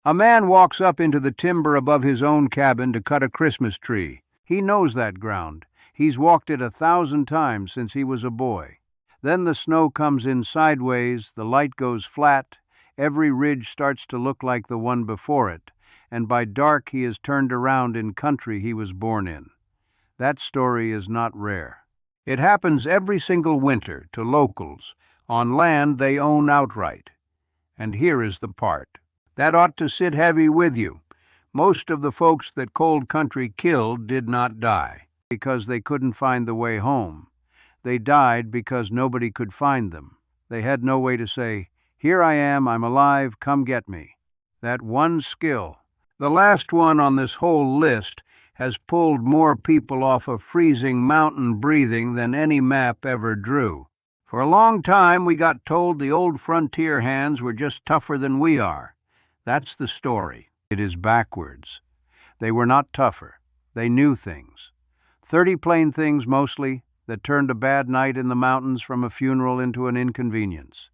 A man walks up into the timber above his own cabin to cut a Christmas tree. He knows that ground. He's walked it 1,000 times since he was a boy. Then the snow comes in sideways, the light goes flat, every ridge starts to look like the one before it, and by dark he is turned around in country he was born in. That story is not rare. It happens every single winter to locals, on land they own outright. And here is the part. That ought to sit heavy with you. Most of the folks that cold country killed did not die because they couldn't find the way home. They died because nobody could find them. They had no way to say, "Here I am, I'm alive, come get me." That one skill. The last one on this whole list has pulled more people off of freezing mountain breathing than any map ever drew. For a long time we got told the old frontier hands were just tougher than we are. That's the story. It is backwards. They were not tougher. They knew things. 30 plain things mostly that turned a bad night in the mountains from a funeral into an inconvenience.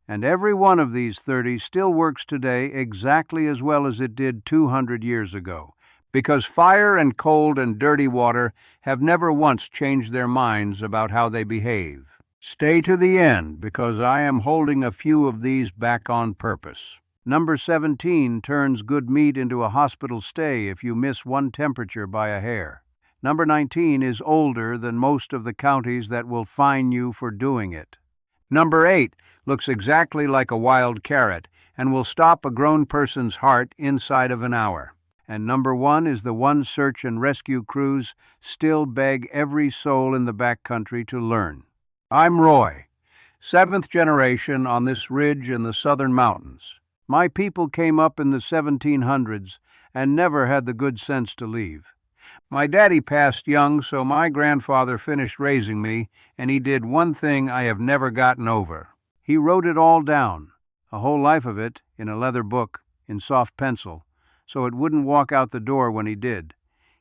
And every one of these 30 still works today exactly as well as it did 200 years ago, because fire and cold and dirty water have never once changed their minds about how they behave. Stay to the end, because I am holding a few of these back on purpose. Number 17 turns good meat into a hospital stay if you miss one temperature by a hair. Number 19 is older than most of the counties that will fine you for doing it. Number 8 looks exactly like a wild carrot and will stop a grown person's heart inside of an hour. And number 1 is the one search and rescue crews still beg every soul in the backcountry to learn. I'm Roy, 7th generation on this ridge in the southern mountains. My people came up in the 1700s and never had the good sense to leave. My daddy passed young, so my grandfather finished raising me, and he did one thing I have never gotten over. He wrote it all down, a whole life of it, in a leather book, in soft pencil, so it wouldn't walk out the door when he did.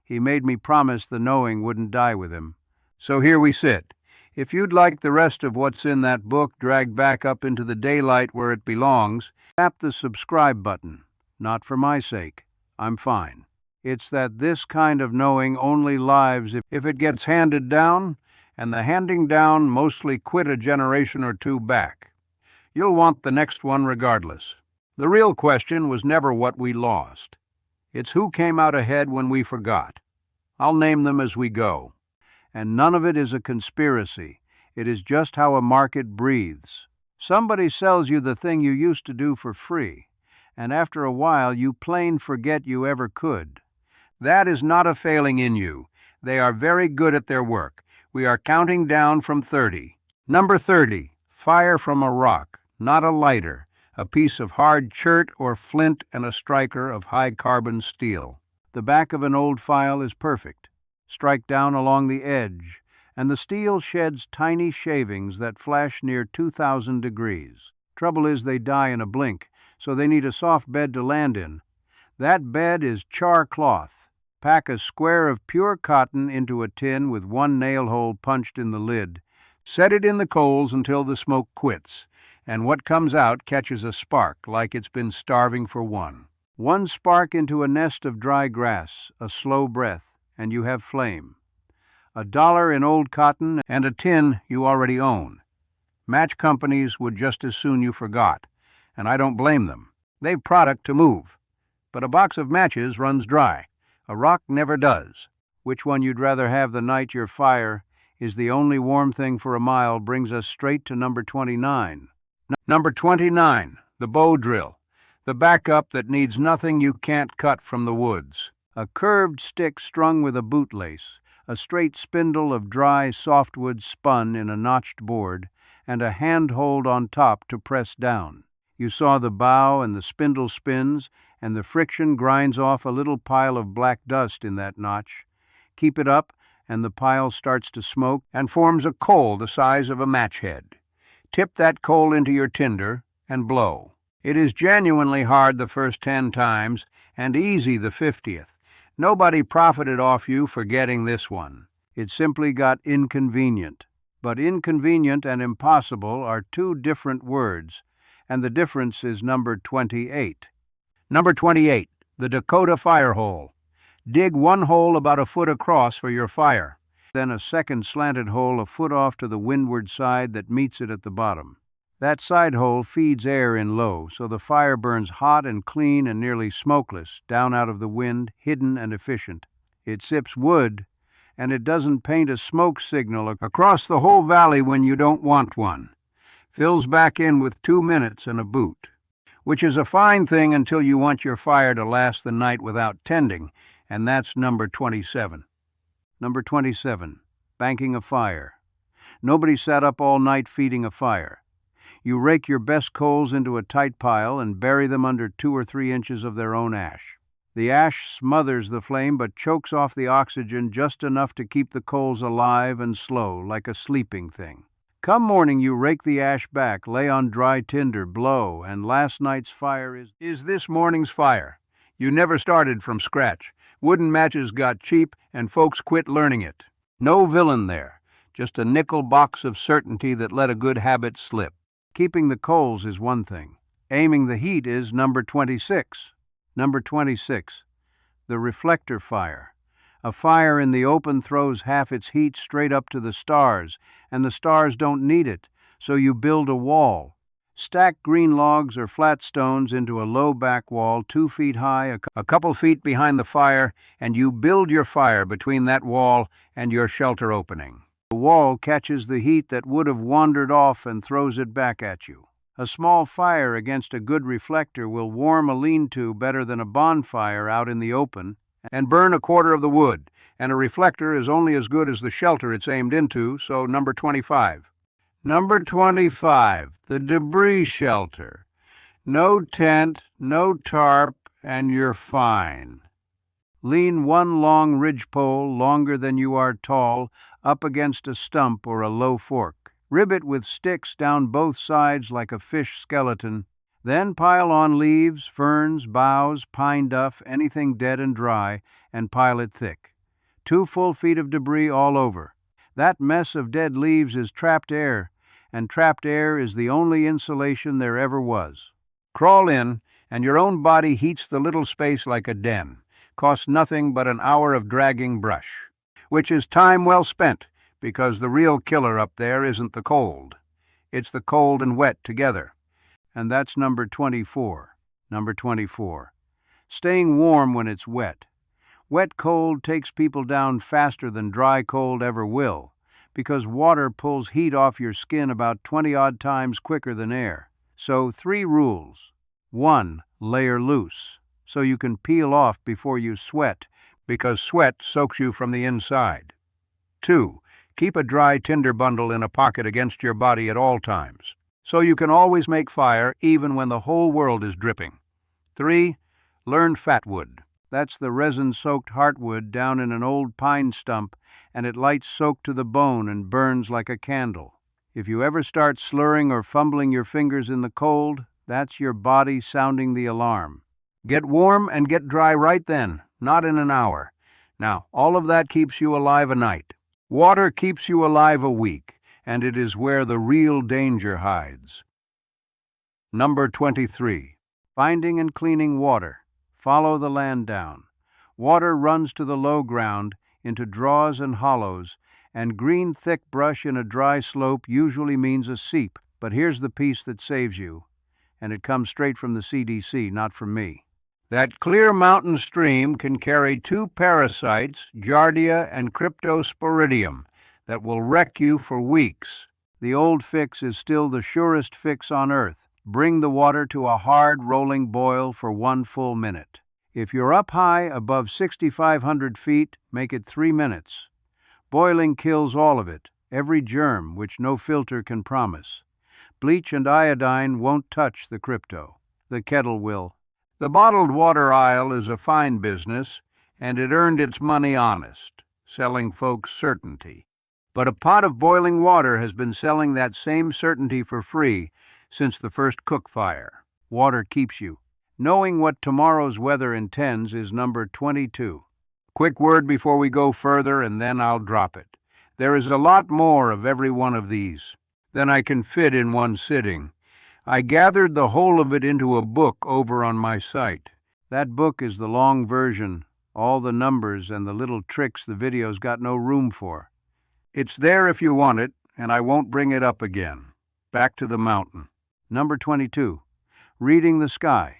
He made me promise the knowing wouldn't die with him. So here we sit. If you'd like the rest of what's in that book dragged back up into the daylight where it belongs, tap the subscribe button. Not for my sake. I'm fine. It's that this kind of knowing only lives if it gets handed down, and the handing down mostly quit a generation or two back. You'll want the next one regardless. The real question was never what we lost. It's who came out ahead when we forgot. I'll name them as we go. And none of it is a conspiracy. It is just how a market breathes. Somebody sells you the thing you used to do for free, and after a while you plain forget you ever could. That is not a failing in you. They are very good at their work. We are counting down from 30. Number 30, fire from a rock, not a lighter, a piece of hard chert or flint and a striker of high-carbon steel. The back of an old file is perfect. Strike down along the edge, and the steel sheds tiny shavings that flash near 2,000 degrees. Trouble is they die in a blink, so they need a soft bed to land in. That bed is char cloth. Pack a square of pure cotton into a tin with one nail hole punched in the lid. Set it in the coals until the smoke quits, and what comes out catches a spark like it's been starving for one. One spark into a nest of dry grass, a slow breath, and you have flame. $1 in old cotton and a tin you already own. Match companies would just as soon you forgot, and I don't blame them. They've product to move. But a box of matches runs dry. A rock never does. Which one you'd rather have the night your fire is the only warm thing for a mile brings us straight to number 29. Number 29, the bow drill. The backup that needs nothing you can't cut from the woods. A curved stick strung with a bootlace, a straight spindle of dry softwood spun in a notched board, and a handhold on top to press down. You saw the bow and the spindle spins, and the friction grinds off a little pile of black dust in that notch. Keep it up, and the pile starts to smoke and forms a coal the size of a match head. Tip that coal into your tinder and blow. It is genuinely hard the first 10 times and easy the 50th. Nobody profited off you for getting this one. It simply got inconvenient. But inconvenient and impossible are two different words, and the difference is number 28. Number 28. The Dakota fire hole. Dig one hole about a foot across for your fire, then a second slanted hole a foot off to the windward side that meets it at the bottom. That side hole feeds air in low, so the fire burns hot and clean and nearly smokeless, down out of the wind, hidden and efficient. It sips wood, and it doesn't paint a smoke signal across the whole valley when you don't want one. Fills back in with 2 minutes and a boot, which is a fine thing until you want your fire to last the night without tending, and that's number 27. Number 27. Banking a fire. Nobody sat up all night feeding a fire. You rake your best coals into a tight pile and bury them under 2 or 3 inches of their own ash. The ash smothers the flame but chokes off the oxygen just enough to keep the coals alive and slow, like a sleeping thing. Come morning, you rake the ash back, lay on dry tinder, blow, and last night's fire is this morning's fire. You never started from scratch. Wooden matches got cheap, and folks quit learning it. No villain there, just a nickel box of certainty that let a good habit slip. Keeping the coals is one thing. Aiming the heat is number 26. Number 26. The reflector fire. A fire in the open throws half its heat straight up to the stars, and the stars don't need it, so you build a wall. Stack green logs or flat stones into a low back wall 2 feet high, a couple feet behind the fire, and you build your fire between that wall and your shelter opening. The wall catches the heat that would have wandered off and throws it back at you. A small fire against a good reflector will warm a lean-to better than a bonfire out in the open and burn 1/4 of the wood, and a reflector is only as good as the shelter it's aimed into, so number 25. Number 25, the debris shelter. No tent, no tarp, and you're fine. Lean one long ridgepole, longer than you are tall, up against a stump or a low fork. Rib it with sticks down both sides like a fish skeleton. Then pile on leaves, ferns, boughs, pine duff, anything dead and dry, and pile it thick. 2 full feet of debris all over. That mess of dead leaves is trapped air, and trapped air is the only insulation there ever was. Crawl in, and your own body heats the little space like a den. Costs nothing but an hour of dragging brush, which is time well spent, because the real killer up there isn't the cold. It's the cold and wet together. And that's number 24. Number 24. Staying warm when it's wet. Wet cold takes people down faster than dry cold ever will, because water pulls heat off your skin about 20-odd times quicker than air. So 3 rules. 1. Layer loose, so you can peel off before you sweat, because sweat soaks you from the inside. 2. Keep a dry tinder bundle in a pocket against your body at all times, so you can always make fire even when the whole world is dripping. 3. Learn fatwood. That's the resin-soaked heartwood down in an old pine stump, and it lights soaked to the bone and burns like a candle. If you ever start slurring or fumbling your fingers in the cold, that's your body sounding the alarm. Get warm and get dry right then, not in an hour. Now, all of that keeps you alive a night. Water keeps you alive a week, and it is where the real danger hides. Number 23. Finding and cleaning water. Follow the land down. Water runs to the low ground, into draws and hollows, and green thick brush in a dry slope usually means a seep. But here's the piece that saves you, and it comes straight from the CDC, not from me. That clear mountain stream can carry 2 parasites, Giardia and Cryptosporidium, that will wreck you for weeks. The old fix is still the surest fix on earth. Bring the water to a hard rolling boil for 1 full minute. If you're up high above 6,500 feet, make it 3 minutes. Boiling kills all of it, every germ, which no filter can promise. Bleach and iodine won't touch the crypto. The kettle will. The bottled water aisle is a fine business, and it earned its money honest, selling folks certainty. But a pot of boiling water has been selling that same certainty for free since the first cook fire. Water keeps you. Knowing what tomorrow's weather intends is number 22. Quick word before we go further, and then I'll drop it. There is a lot more of every one of these than I can fit in one sitting. I gathered the whole of it into a book over on my site. That book is the long version, all the numbers and the little tricks the video's got no room for. It's there if you want it, and I won't bring it up again. Back to the mountain. Number 22. Reading the sky.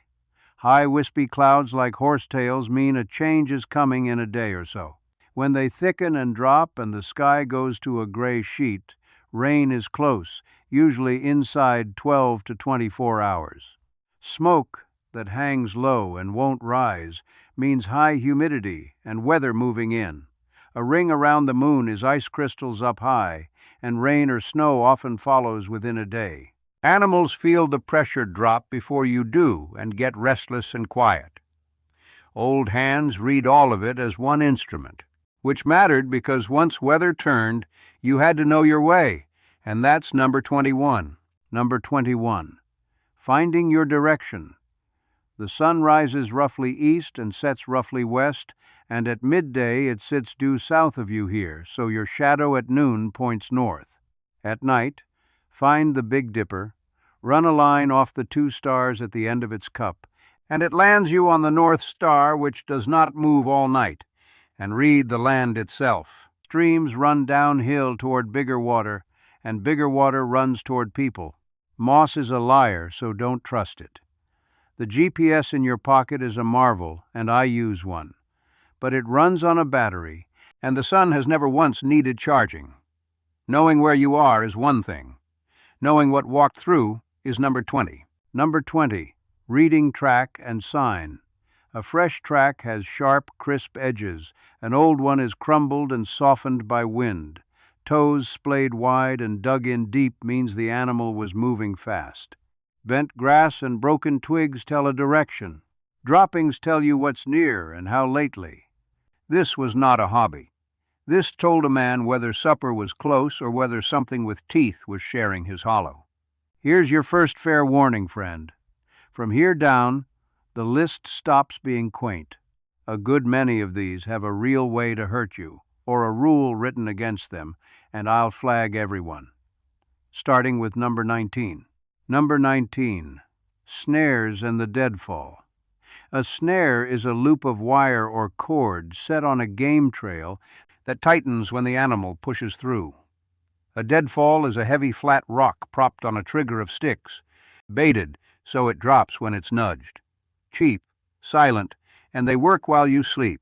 High wispy clouds like horsetails mean a change is coming in a day or so. When they thicken and drop and the sky goes to a gray sheet, rain is close, usually inside 12 to 24 hours. Smoke that hangs low and won't rise means high humidity and weather moving in. A ring around the moon is ice crystals up high, and rain or snow often follows within a day. Animals feel the pressure drop before you do and get restless and quiet. Old hands read all of it as one instrument, which mattered because once weather turned, you had to know your way, and that's number 21. Number 21. Finding your direction. The sun rises roughly east and sets roughly west, and at midday it sits due south of you here, so your shadow at noon points north. At night, find the Big Dipper, run a line off the 2 stars at the end of its cup, and it lands you on the North Star, which does not move all night, and read the land itself. Streams run downhill toward bigger water, and bigger water runs toward people. Moss is a liar, so don't trust it. The GPS in your pocket is a marvel, and I use one. But it runs on a battery, and the sun has never once needed charging. Knowing where you are is one thing. Knowing what walked through is number 20. Number 20. Reading track and sign. A fresh track has sharp, crisp edges. An old one is crumbled and softened by wind. Toes splayed wide and dug in deep means the animal was moving fast. Bent grass and broken twigs tell a direction. Droppings tell you what's near and how lately. This was not a hobby. This told a man whether supper was close or whether something with teeth was sharing his hollow. Here's your first fair warning, friend. From here down, the list stops being quaint. A good many of these have a real way to hurt you, or a rule written against them, and I'll flag everyone. Starting with number 19. Number 19. Snares and the deadfall. A snare is a loop of wire or cord set on a game trail that tightens when the animal pushes through. A deadfall is a heavy flat rock propped on a trigger of sticks, baited so it drops when it's nudged. Cheap, silent, and they work while you sleep.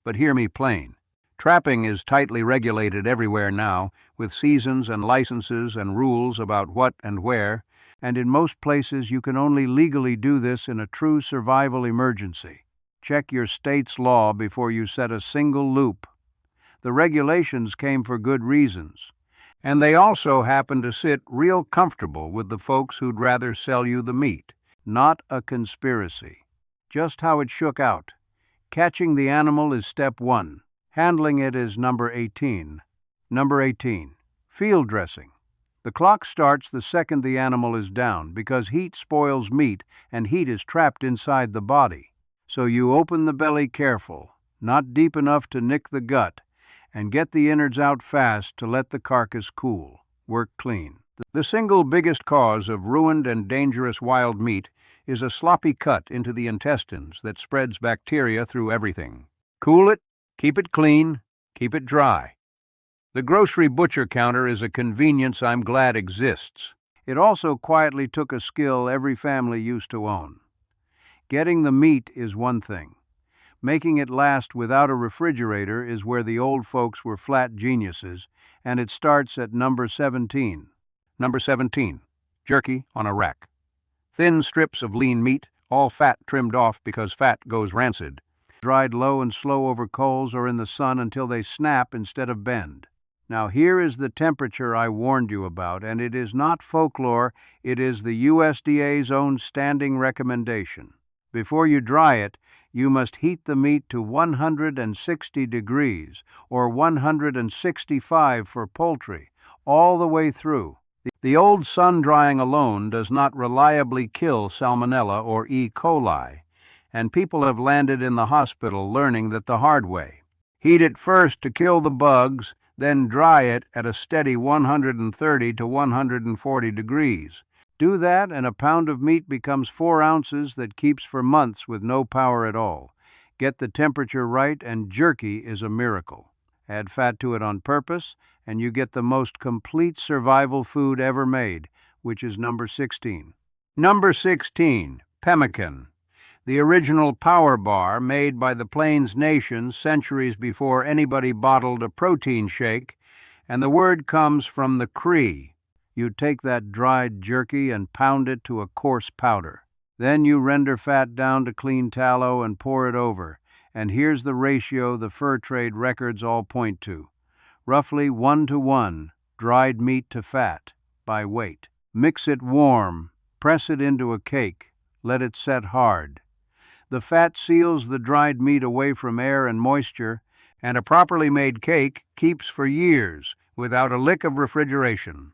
But hear me plain. Trapping is tightly regulated everywhere now, with seasons and licenses and rules about what and where, and in most places you can only legally do this in a true survival emergency. Check your state's law before you set a single loop. The regulations came for good reasons, and they also happen to sit real comfortable with the folks who'd rather sell you the meat. Not a conspiracy. Just how it shook out. Catching the animal is step 1. Handling it is number 18. Number 18. Field dressing. The clock starts the second the animal is down because heat spoils meat and heat is trapped inside the body. So you open the belly careful, not deep enough to nick the gut, and get the innards out fast to let the carcass cool. Work clean. The single biggest cause of ruined and dangerous wild meat is a sloppy cut into the intestines that spreads bacteria through everything. Cool it, keep it clean, keep it dry. The grocery butcher counter is a convenience I'm glad exists. It also quietly took a skill every family used to own. Getting the meat is one thing. Making it last without a refrigerator is where the old folks were flat geniuses, and it starts at number 17. Number 17. Jerky on a rack. Thin strips of lean meat, all fat trimmed off because fat goes rancid. Dried low and slow over coals or in the sun until they snap instead of bend. Now here is the temperature I warned you about, and it is not folklore, it is the USDA's own standing recommendation. Before you dry it, you must heat the meat to 160 degrees, or 165 for poultry, all the way through. The old sun drying alone does not reliably kill Salmonella or E. coli, and people have landed in the hospital learning that the hard way. Heat it first to kill the bugs, then dry it at a steady 130 to 140 degrees. Do that, and a pound of meat becomes 4 ounces that keeps for months with no power at all. Get the temperature right, and jerky is a miracle. Add fat to it on purpose, and you get the most complete survival food ever made, which is number 16. Number 16, pemmican. The original power bar made by the Plains Nation centuries before anybody bottled a protein shake, and the word comes from the Cree. You take that dried jerky and pound it to a coarse powder. Then you render fat down to clean tallow and pour it over, and here's the ratio the fur trade records all point to. Roughly 1:1, dried meat to fat, by weight. Mix it warm, press it into a cake, let it set hard. The fat seals the dried meat away from air and moisture, and a properly made cake keeps for years without a lick of refrigeration.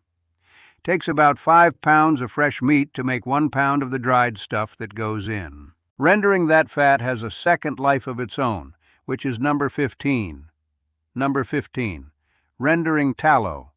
Takes about 5 pounds of fresh meat to make 1 pound of the dried stuff that goes in. Rendering that fat has a second life of its own, which is number 15. Number 15, rendering tallow.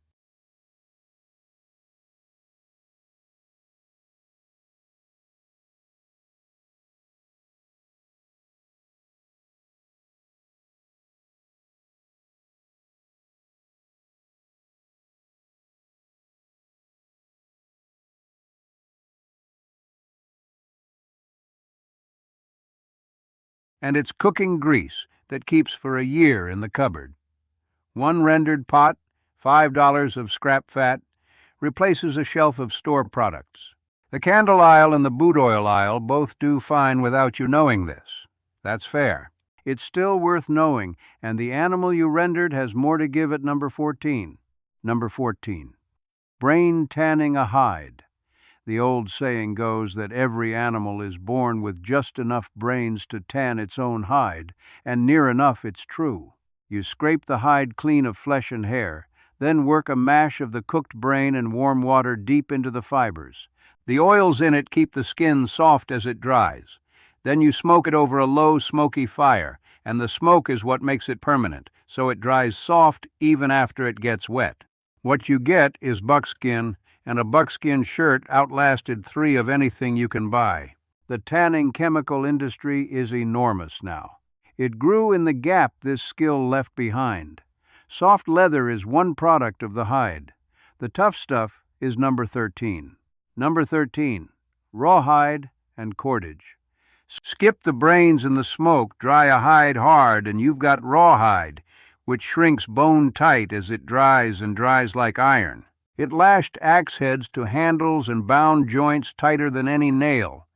And it's cooking grease that keeps for a year in the cupboard. 1 rendered pot, $5 of scrap fat, replaces a shelf of store products. The candle aisle and the boot oil aisle both do fine without you knowing this. That's fair. It's still worth knowing, and the animal you rendered has more to give at number 14. Number 14, brain tanning a hide. The old saying goes that every animal is born with just enough brains to tan its own hide, and near enough it's true. You scrape the hide clean of flesh and hair, then work a mash of the cooked brain in warm water deep into the fibers. The oils in it keep the skin soft as it dries. Then you smoke it over a low, smoky fire, and the smoke is what makes it permanent, so it dries soft even after it gets wet. What you get is buckskin, and a buckskin shirt outlasted 3 of anything you can buy. The tanning chemical industry is enormous now. It grew in the gap this skill left behind. Soft leather is one product of the hide. The tough stuff is number 13. Number 13, rawhide and cordage. Skip the brains and the smoke, dry a hide hard, and you've got rawhide, which shrinks bone tight as it dries and dries like iron. It lashed axe heads to handles and bound joints tighter than any nail.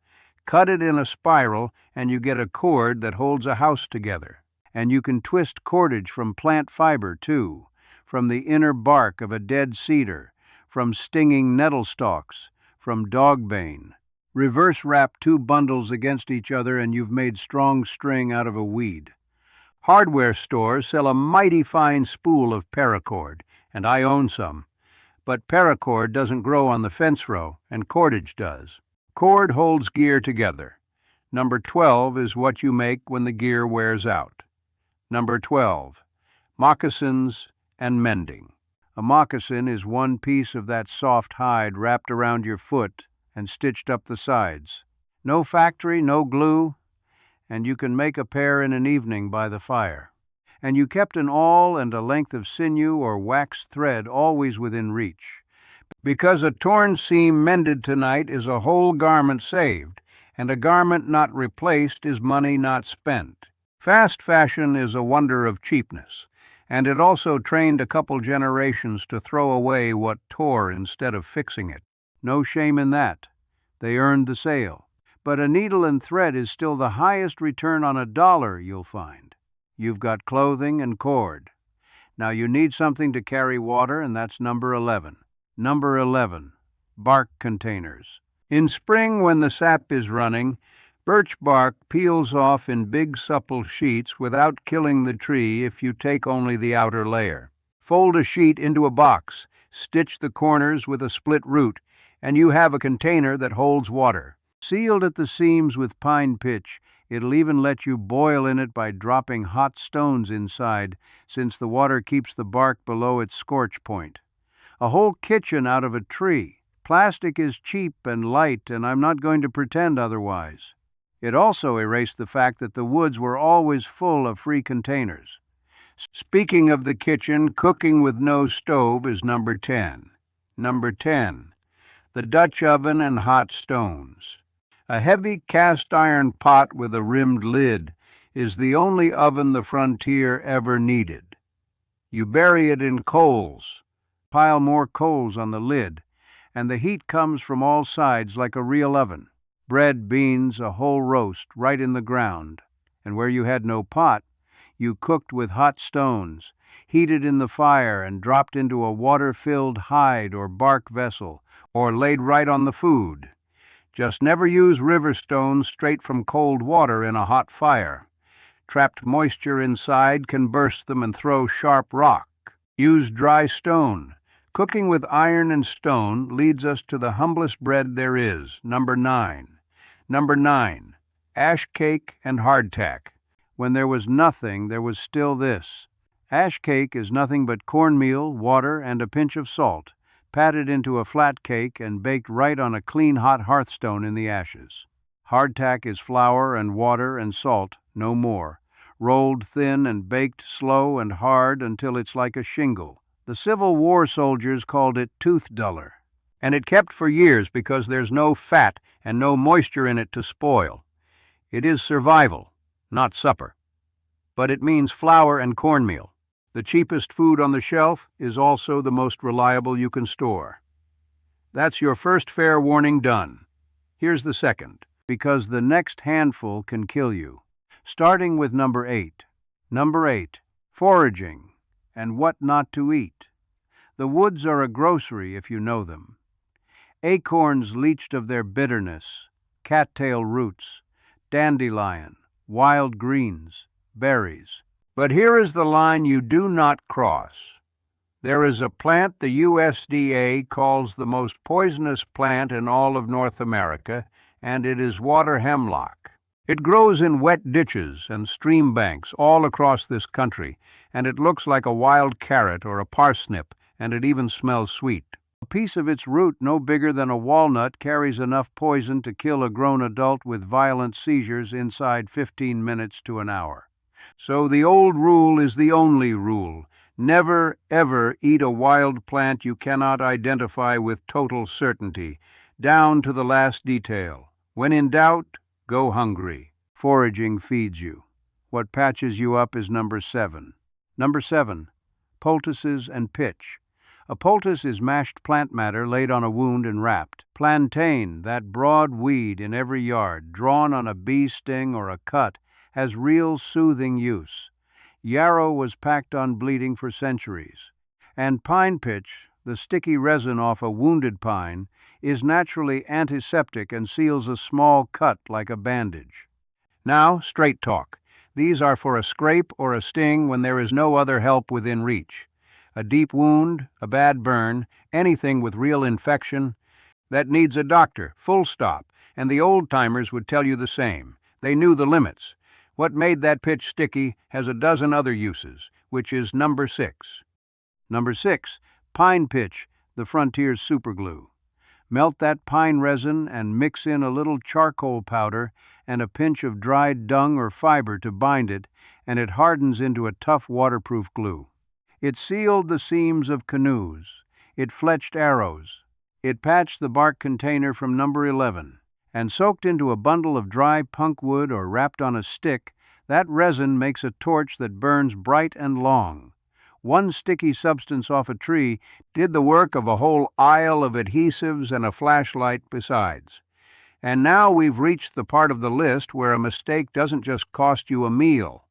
Cut it in a spiral, and you get a cord that holds a house together. And you can twist cordage from plant fiber, too, from the inner bark of a dead cedar, from stinging nettle stalks, from dogbane. Reverse wrap 2 bundles against each other, and you've made strong string out of a weed. Hardware stores sell a mighty fine spool of paracord, and I own some. But paracord doesn't grow on the fence row, and cordage does. Cord holds gear together. Number 12 is what you make when the gear wears out. Number 12, moccasins and mending. A moccasin is one piece of that soft hide wrapped around your foot and stitched up the sides. No factory, no glue, and you can make a pair in an evening by the fire. And you kept an awl and a length of sinew or waxed thread always within reach. Because a torn seam mended tonight is a whole garment saved, and a garment not replaced is money not spent. Fast fashion is a wonder of cheapness, and it also trained a couple generations to throw away what tore instead of fixing it. No shame in that. They earned the sale. But a needle and thread is still the highest return on $1, you'll find. You've got clothing and cord. Now you need something to carry water, and that's number 11. Number 11, bark containers. In spring, when the sap is running, birch bark peels off in big supple sheets without killing the tree if you take only the outer layer. Fold a sheet into a box, stitch the corners with a split root, and you have a container that holds water. Sealed at the seams with pine pitch, it'll even let you boil in it by dropping hot stones inside, since the water keeps the bark below its scorch point. A whole kitchen out of a tree, Plastic is cheap and light, and I'm not going to pretend otherwise. It also erased the fact that the woods were always full of free containers. Speaking of the kitchen, cooking with no stove is number 10. Number 10. The Dutch oven and hot stones. A heavy cast iron pot with a rimmed lid is the only oven the frontier ever needed. You bury it in coals, pile more coals on the lid, and the heat comes from all sides like a real oven. Bread, beans, a whole roast right in the ground. And where you had no pot, you cooked with hot stones, heated in the fire and dropped into a water-filled hide or bark vessel, or laid right on the food. Just never use river stones straight from cold water in a hot fire. Trapped moisture inside can burst them and throw sharp rock. Use dry stone. Cooking with iron and stone leads us to the humblest bread there is, number 9. Number 9, ash cake and hardtack. When there was nothing, there was still this. Ash cake is nothing but cornmeal, water, and a pinch of salt, patted into a flat cake and baked right on a clean hot hearthstone in the ashes. Hardtack is flour and water and salt, no more, rolled thin and baked slow and hard until it's like a shingle. The Civil War soldiers called it tooth duller. And it kept for years because there's no fat and no moisture in it to spoil. It is survival, not supper. But it means flour and cornmeal. The cheapest food on the shelf is also the most reliable you can store. That's your first fair warning done. Here's the second, because the next handful can kill you. Starting with number 8. Number 8, foraging and what not to eat. The woods are a grocery if you know them. Acorns leached of their bitterness, cattail roots, dandelion, wild greens, berries. But here is the line you do not cross. There is a plant the USDA calls the most poisonous plant in all of North America, and it is water hemlock. It grows in wet ditches and stream banks all across this country, and it looks like a wild carrot or a parsnip, and it even smells sweet. A piece of its root no bigger than a walnut carries enough poison to kill a grown adult with violent seizures inside 15 minutes to an hour. So the old rule is the only rule. Never, ever eat a wild plant you cannot identify with total certainty, down to the last detail. When in doubt, go hungry. Foraging feeds you. What patches you up is number 7. Number 7, poultices and pitch. A poultice is mashed plant matter laid on a wound and wrapped. Plantain, that broad weed in every yard, drawn on a bee sting or a cut, has real soothing use. Yarrow was packed on bleeding for centuries. And pine pitch, the sticky resin off a wounded pine, is naturally antiseptic and seals a small cut like a bandage. Now, straight talk. These are for a scrape or a sting when there is no other help within reach. A deep wound, a bad burn, anything with real infection, that needs a doctor, full stop, and the old-timers would tell you the same. They knew the limits. What made that pitch sticky has a dozen other uses, which is number 6. Number 6, pine pitch, the frontier's superglue. Melt that pine resin and mix in a little charcoal powder and a pinch of dried dung or fiber to bind it, and it hardens into a tough waterproof glue. It sealed the seams of canoes. It fletched arrows. It patched the bark container from number 11. And soaked into a bundle of dry punk wood or wrapped on a stick, that resin makes a torch that burns bright and long. One sticky substance off a tree did the work of a whole aisle of adhesives and a flashlight besides. And now we've reached the part of the list where a mistake doesn't just cost you a meal.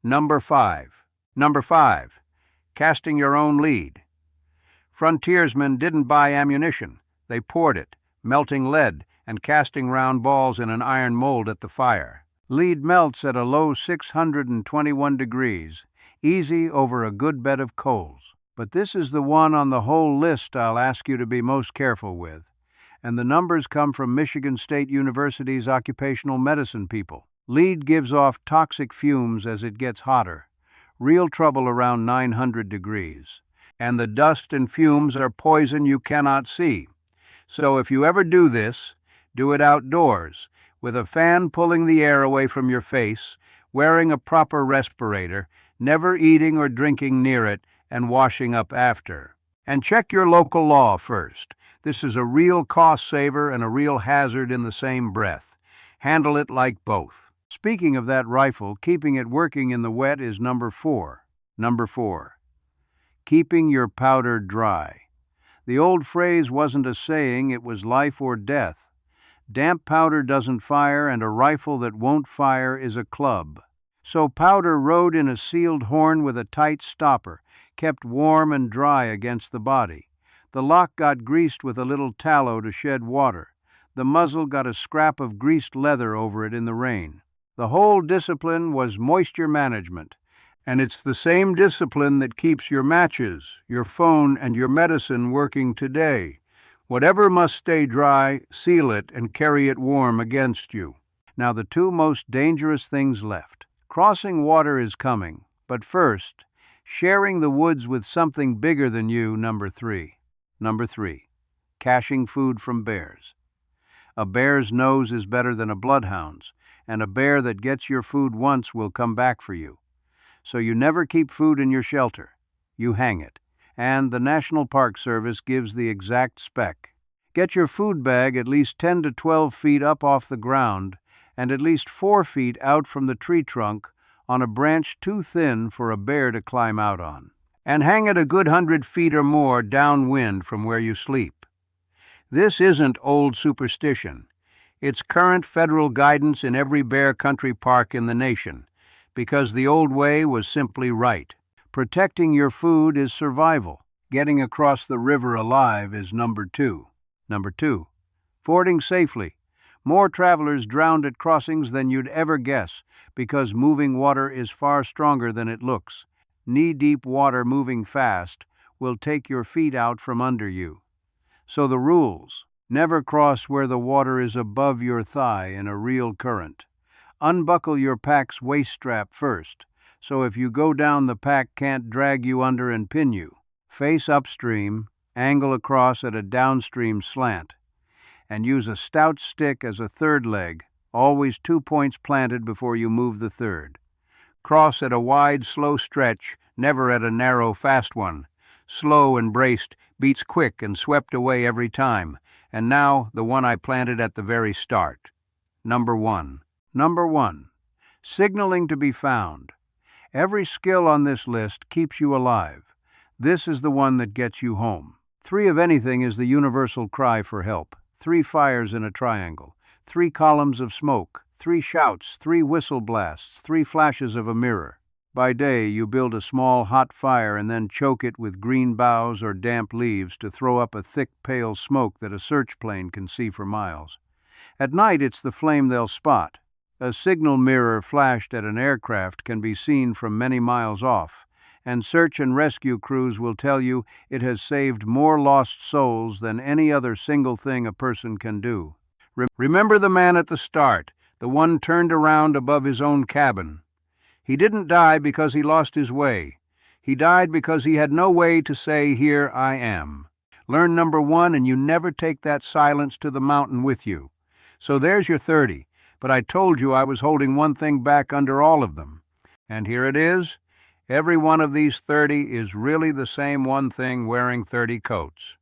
Number 5. Number 5, casting your own lead. Frontiersmen didn't buy ammunition. They poured it, melting lead, and casting round balls in an iron mold at the fire. Lead melts at a low 621 degrees, easy over a good bed of coals. But this is the one on the whole list I'll ask you to be most careful with. And the numbers come from Michigan State University's occupational medicine people. Lead gives off toxic fumes as it gets hotter. Real trouble around 900 degrees. And the dust and fumes are poison you cannot see. So if you ever do this, do it outdoors, with a fan pulling the air away from your face, wearing a proper respirator, never eating or drinking near it, and washing up after. And check your local law first. This is a real cost saver and a real hazard in the same breath. Handle it like both. Speaking of that rifle, keeping it working in the wet is number 4. Number 4. Keeping your powder dry. The old phrase wasn't a saying, it was life or death. Damp powder doesn't fire, and a rifle that won't fire is a club. So powder rode in a sealed horn with a tight stopper, kept warm and dry against the body. The lock got greased with a little tallow to shed water. The muzzle got a scrap of greased leather over it in the rain. The whole discipline was moisture management, and it's the same discipline that keeps your matches, your phone, and your medicine working today. Whatever must stay dry, seal it and carry it warm against you. Now the 2 most dangerous things left. Crossing water is coming, but first, sharing the woods with something bigger than you, number 3. Number 3. Caching food from bears. A bear's nose is better than a bloodhound's, and a bear that gets your food once will come back for you. So you never keep food in your shelter. You hang it, and the National Park Service gives the exact spec. Get your food bag at least 10 to 12 feet up off the ground and at least 4 feet out from the tree trunk on a branch too thin for a bear to climb out on. And hang it a good 100 feet or more downwind from where you sleep. This isn't old superstition. It's current federal guidance in every bear country park in the nation, because the old way was simply right. Protecting your food is survival. Getting across the river alive is number 2. Number 2. Fording safely. More travelers drowned at crossings than you'd ever guess, because moving water is far stronger than it looks. Knee-deep water moving fast will take your feet out from under you. So the rules: never cross where the water is above your thigh in a real current. Unbuckle your pack's waist strap first, so if you go down the pack can't drag you under and pin you. Face upstream, angle across at a downstream slant, and use a stout stick as a third leg, always 2 points planted before you move the third. Cross at a wide, slow stretch, never at a narrow, fast one. Slow and braced beats quick and swept away every time, and now the one I planted at the very start. Number 1. Number 1. Signaling to be found. Every skill on this list keeps you alive. This is the one that gets you home. 3 of anything is the universal cry for help. 3 fires in a triangle. 3 columns of smoke. 3 shouts. 3 whistle blasts. 3 flashes of a mirror. By day, you build a small hot fire and then choke it with green boughs or damp leaves to throw up a thick, pale smoke that a search plane can see for miles. At night, it's the flame they'll spot. A signal mirror flashed at an aircraft can be seen from many miles off, and search and rescue crews will tell you it has saved more lost souls than any other single thing a person can do. Remember the man at the start, the one turned around above his own cabin. He didn't die because he lost his way. He died because he had no way to say, "Here I am." Learn number 1, and you never take that silence to the mountain with you. So there's your 30, but I told you I was holding one thing back under all of them. And here it is. Every one of these 30 is really the same one thing wearing 30 coats.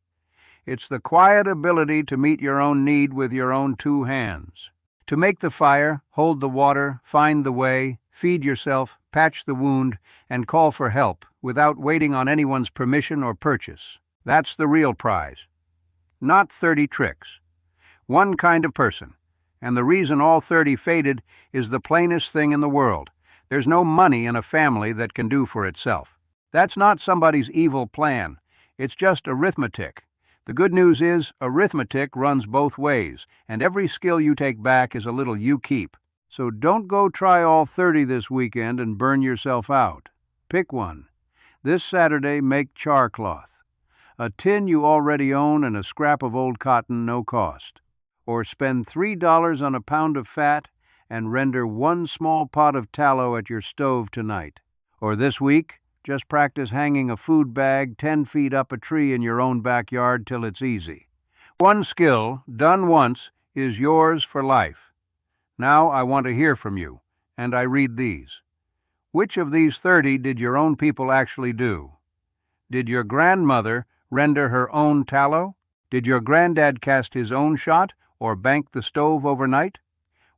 It's the quiet ability to meet your own need with your own 2 hands. To make the fire, hold the water, find the way, feed yourself, patch the wound, and call for help without waiting on anyone's permission or purchase. That's the real prize. Not 30 tricks. One kind of person. And the reason all 30 faded is the plainest thing in the world. There's no money in a family that can do for itself. That's not somebody's evil plan. It's just arithmetic. The good news is arithmetic runs both ways, and every skill you take back is a little you keep. So don't go try all 30 this weekend and burn yourself out. Pick one. This Saturday, make char cloth. A tin you already own and a scrap of old cotton, no cost. Or spend $3 on a pound of fat and render 1 small pot of tallow at your stove tonight. Or this week, just practice hanging a food bag 10 feet up a tree in your own backyard till it's easy. One skill, done once, is yours for life. Now I want to hear from you, and I read these. Which of these 30 did your own people actually do? Did your grandmother render her own tallow? Did your granddad cast his own shot or bank the stove overnight?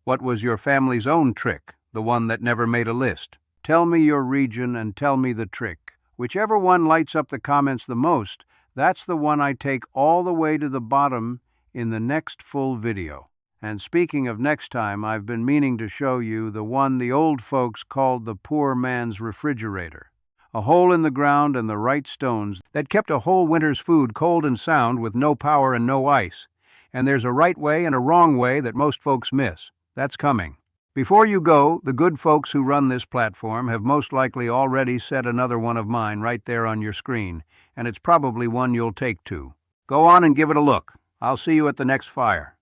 What was your family's own trick, the one that never made a list? Tell me your region and tell me the trick. Whichever one lights up the comments the most, that's the one I take all the way to the bottom in the next full video. And speaking of next time, I've been meaning to show you the one the old folks called the poor man's refrigerator. A hole in the ground and the right stones that kept a whole winter's food cold and sound with no power and no ice. And there's a right way and a wrong way that most folks miss. That's coming. Before you go, the good folks who run this platform have most likely already set another one of mine right there on your screen, and it's probably one you'll take to. Go on and give it a look. I'll see you at the next fire.